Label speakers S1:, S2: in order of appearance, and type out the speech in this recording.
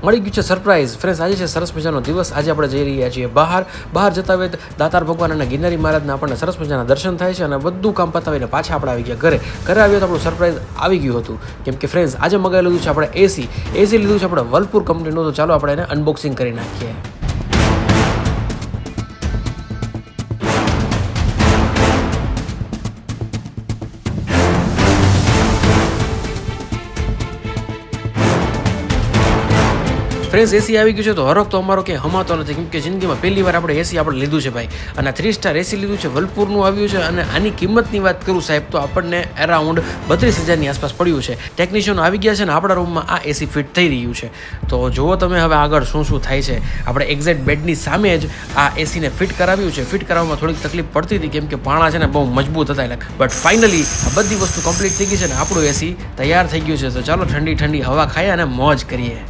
S1: મળી ગયું છે સરપ્રાઈઝ ફ્રેન્ડ્સ. આજે છે સરસ મજાનો દિવસ. આજે આપણે જઈ રહ્યા છીએ બહાર જતા હોય દાતાર ભગવાન અને ગિરનારી મહારાજના આપણને સરસ મજાના દર્શન થાય છે અને બધું કામ પતાવીને પાછા આપણે આવી ગયા ઘરે આવ્યો તો આપણું સરપ્રાઈઝ આવી ગયું હતું. કેમ કે ફ્રેન્ડ્સ આજે મગાવી લીધું છે આપણે એસી લીધું છે આપણે વલપુર કંપનીનું. તો ચાલો આપણે એને અનબોક્સિંગ કરી નાખીએ. ફ્રેન્ડ્સ એસી આવી ગયું છે તો હરખ તો અમારો ક્યાંય હમાતો નથી, કેમ કે જિંદગીમાં પહેલી વાર આપણે એસી લીધું છે ભાઈ. અને 3 સ્ટાર એસી લીધું છે, વલપુરનું આવ્યું છે. અને આની કિંમતની વાત કરું સાહેબ તો આપણને અરાઉન્ડ 32,000ની આસપાસ પડ્યું છે. ટેકનિશિયનો આવી ગયા છે ને આપણા રૂમમાં આ એસી ફિટ થઈ રહ્યું છે. તો જુઓ તમે હવે આગળ શું થાય છે. આપણે એક્ઝેક્ટ બેડની સામે જ આ એસીને ફિટ કરાવ્યું છે. ફિટ કરાવવામાં થોડીક તકલીફ પડતી હતી કેમ કે પાણા છે ને બહુ મજબૂત હતા એટલે, બટ ફાઇનલી આ બધી વસ્તુ કમ્પ્લીટ થઈ ગઈ છે ને આપણું એસી તૈયાર થઈ ગયું છે. તો ચાલો ઠંડી હવા ખાઈએ અને મોજ કરીએ.